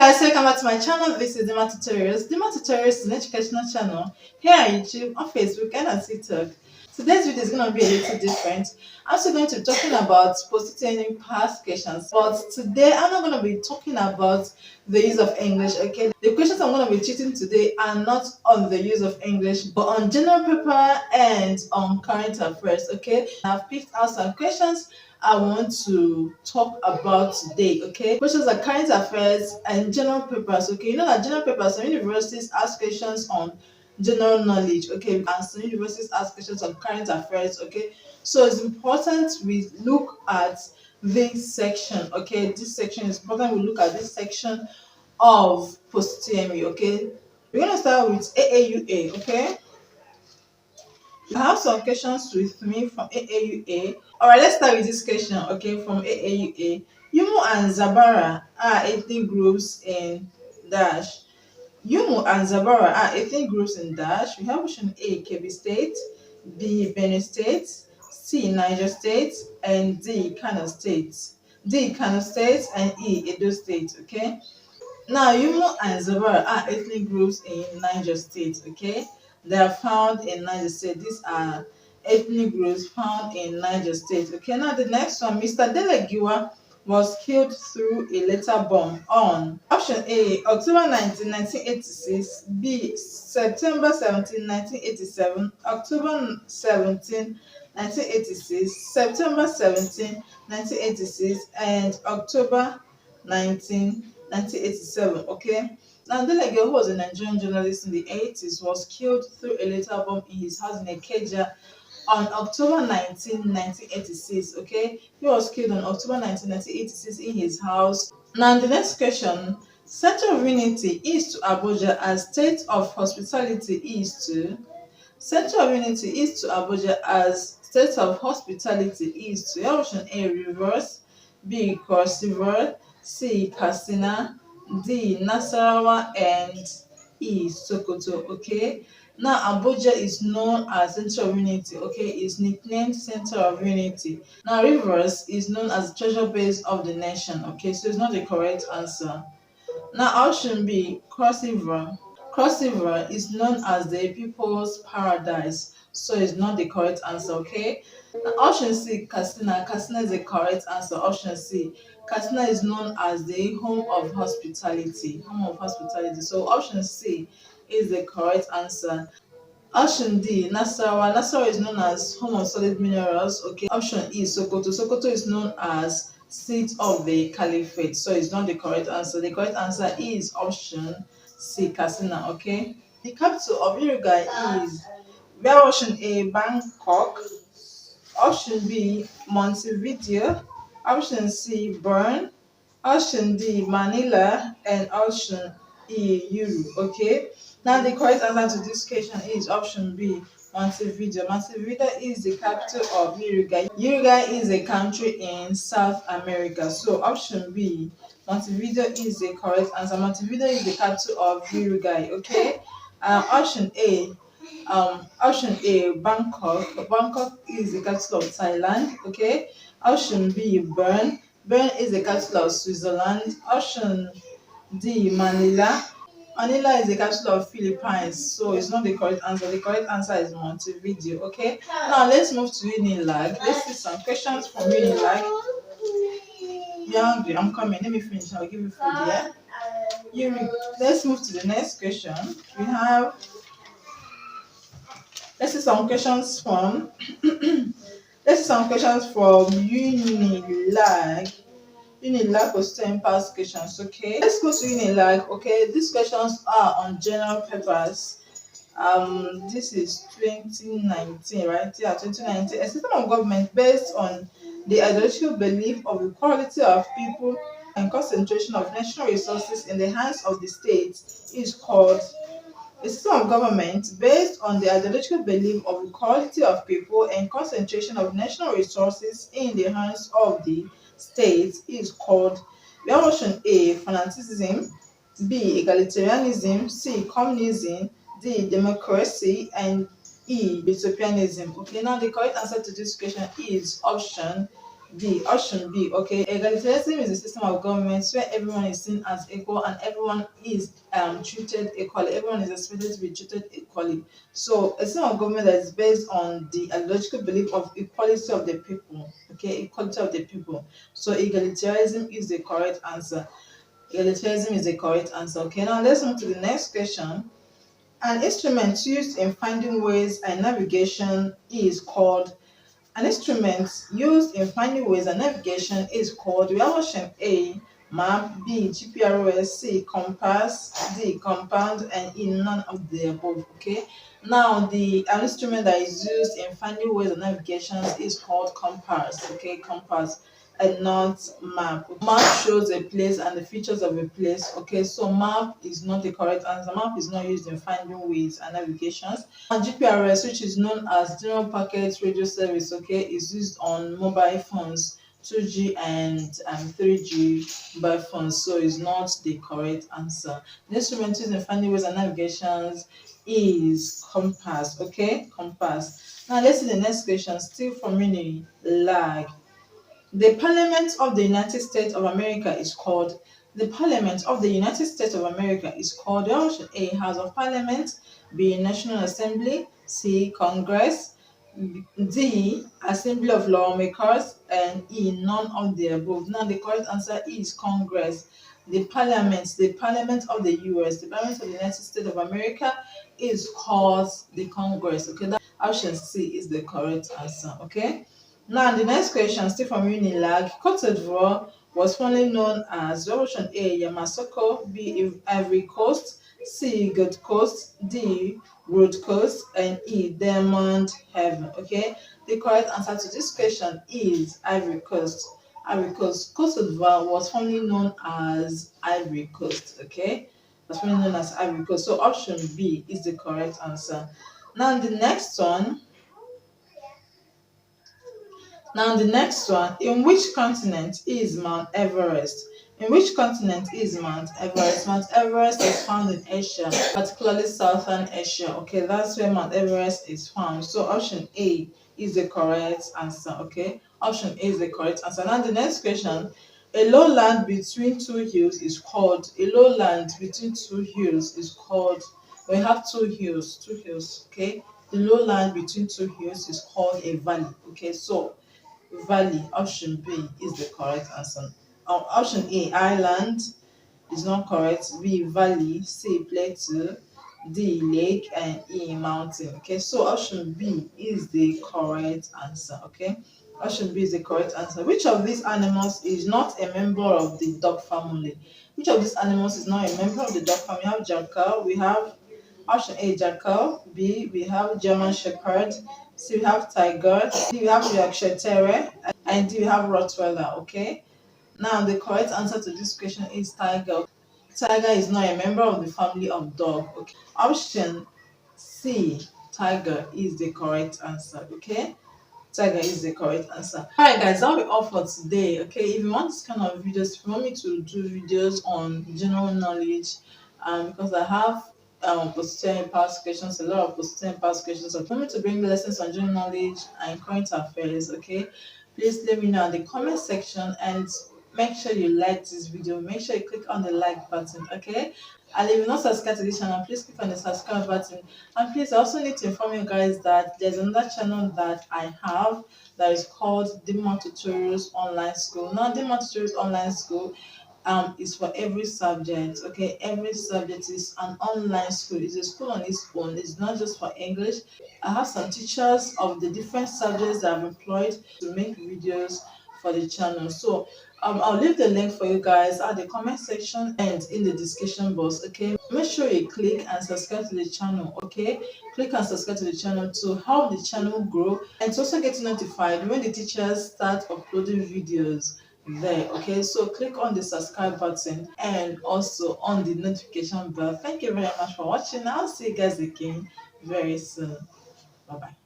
Guys, welcome back to my channel. This is Dima Tutorials. Dima Tutorials is an educational channel here on YouTube, on Facebook, and on TikTok. Today's video is going to be a little different. I'm still going to be talking about post UTME past questions, but today I'm not going to be talking about the use of English. Okay, the questions I'm going to be treating today are not on the use of English, but on general paper and on current affairs. Okay, I've picked out some questions I want to talk about today. Okay, questions like current affairs and general papers. Okay, you know that general papers, some universities ask questions on general knowledge. Okay, and some universities ask questions on current affairs. Okay, so it's important we look at this section. Okay, this section is important we look at this section of post UTME. Okay, we're gonna start with AAUA. Okay, I have some questions with me from AAUA. Alright, let's start with this question, okay, from AAUA. Yumu and Zabara are ethnic groups in Dash. Yumu and Zabara are ethnic groups in Dash. We have option A, Kebbi State, B, Benue State, C, Niger State, and D, Kano State. D, Kano State, and E, Edo State, okay? Now, Yumu and Zabara are ethnic groups in Niger State, okay? They are found in Niger State. These are ethnic groups found in Niger State. Okay, now the next one, Mr. Delegiwa was killed through a letter bomb on option A, October 19, 1986, B, September 17, 1987, October 17, 1986, September 17, 1986, and October 19, 1987. Okay. Now, Delege, who was a Nigerian journalist in the 80s, was killed through a letter bomb in his house in Ikeja on October 19, 1986. Okay, he was killed on October 19, 1986 in his house. Now, the next question: Center of Unity is to Abuja as State of Hospitality is to. Center of Unity is to Abuja as State of Hospitality is to. Option A, Rivers, B, Cross River, C, Katsina, D, Nasarawa, and E, Sokoto. Okay, now Abuja is known as Center of Unity. Okay, it's nicknamed Center of Unity. Now Rivers is known as the treasure base of the nation. Okay, so it's not the correct answer. Now option B, Cross River. Cross River is known as the people's paradise, so it's not the correct answer. Okay, now option C, Katsina. Katsina is the correct answer. Option C, Katsina is known as the home of hospitality. Home of hospitality. So option C is the correct answer. Option D, Nasarawa. Nasarawa is known as home of solid minerals. Okay. Option E, Sokoto. Sokoto is known as seat of the caliphate. So it's not the correct answer. The correct answer is option C, Katsina. Okay. The capital of Uruguay is, we have option A, Bangkok. Option B, Montevideo. Option C, Bern. Option D, Manila. And option E, Yuru. Okay. Now the correct answer to this question is option B, Montevideo. Montevideo is the capital of Uruguay. Uruguay is a country in South America. So option B, Montevideo is the correct answer. Montevideo is the capital of Uruguay. Okay. Option A, Bangkok. Bangkok is the capital of Thailand. Okay. Option B, Bern. Bern is the capital of Switzerland. Option D, Manila. Manila is the capital of Philippines, so it's not the correct answer. The correct answer is Montevideo. Okay. Now let's move to UNILAG. Let's see some questions from UNILAG. You're hungry? I'm coming. Let me finish. I'll give you food. Yeah. Let's move to the next question. We have. Let's see some questions from. Let's see some questions from UNILAG. UNILAG post UTME past questions. Okay, let's go to UNILAG. Okay, these questions are on general papers. This is 2019, right? Yeah, 2019. A system of government based on the ideological belief of equality of people and concentration of national resources in the hands of the state is called. A system of government based on the ideological belief of equality of people and concentration of national resources in the hands of the state is called. We have option A, fanaticism, B, egalitarianism, C, communism, D, democracy, and E, utopianism. Okay, now the correct answer to this question is option B. Option B. Okay, egalitarianism is a system of government where everyone is seen as equal and everyone is treated equally. Everyone is expected to be treated equally. So a system of government that is based on the ideological belief of equality of the people. Okay, equality of the people. So egalitarianism is the correct answer. Egalitarianism is the correct answer. Okay, now let's move to the next question. An instrument used in finding ways and navigation is called an instrument used in finding ways and navigation is called, we have option A, map, B, GPRS, C, compass, D, compound, and E, none of the above. Okay. Now, an instrument that is used in finding ways and navigation is called compass. Okay, compass, and not map. Map shows a place and the features of a place. Okay, so map is not the correct answer. Map is not used in finding ways and navigations. And GPRS, which is known as General Packet Radio Service, okay, is used on mobile phones, 2G and 3G mobile phones, so it's not the correct answer. The instrument used in finding ways and navigations is compass. Okay, compass. Now let's see the next question, still from UNILAG. The Parliament of the United States of America is called. The Parliament of the United States of America is called option A, House of Parliament, B, National Assembly, C, Congress, D, Assembly of Lawmakers, and E, none of the above. Now the correct answer is Congress. The Parliament of the US, the Parliament of the United States of America is called the Congress. Okay, that option C is the correct answer. Okay. Now, the next question, still from UNILAG. Cote d'Ivoire was formerly known as option A, Yamasoko, B, Ivory Coast, C, Gold Coast, D, Road Coast, and E, Diamond Heaven. Okay, the correct answer to this question is Ivory Coast. Ivory Coast. Cote d'Ivoire was formerly known as Ivory Coast. Okay, was formerly known as Ivory Coast. So option B is the correct answer. Now, the next one. Now, the next one, in which continent is Mount Everest? In which continent is Mount Everest? Mount Everest is found in Asia, particularly Southern Asia. Okay, that's where Mount Everest is found. So option A is the correct answer. Okay, option A is the correct answer. Now, the next question, a lowland between two hills is called, a lowland between two hills is called, we have two hills, okay? The lowland between two hills is called a valley. Okay, so valley, option B is the correct answer. Option A, island, is not correct. B, valley, C, plateau, D, lake, and E, mountain. Okay, so option B is the correct answer. Okay, option B is the correct answer. Which of these animals is not a member of the dog family? Which of these animals is not a member of the dog family? We have jackal, we have option A, jackal, B, we have German shepherd, C, we have tiger, D, we have Yorkshire terrier, and D, we have Rottweiler. Okay, now the correct answer to this question is tiger. Tiger is not a member of the family of dog. Okay. Option C, tiger is the correct answer. Okay. Tiger is the correct answer. Alright guys, that'll be all for today. Okay, if you want this kind of videos, if you want me to do videos on general knowledge, because I have positive past questions, a lot of positive past questions. So if you want me to bring lessons on general knowledge and current affairs, okay, please let me know in the comment section, and make sure you like this video. Make sure you click on the like button, okay? And if you're not subscribed to this channel, please click on the subscribe button. And please, I also need to inform you guys that there's another channel that I have that is called Demo Tutorials Online School. Now, Demo Tutorials Online School is for every subject. Okay, every subject is an online school. It's a school on its own. It's not just for English. I have some teachers of the different subjects that I've employed to make videos for the channel. So I'll leave the link for you guys at the comment section and in the description box. Okay, make sure you click and subscribe to the channel. Okay, click and subscribe to the channel to help the channel grow and to also get notified when the teachers start uploading videos there. Okay, so click on the subscribe button and also on the notification bell. Thank you very much for watching. I'll see you guys again very soon. Bye bye.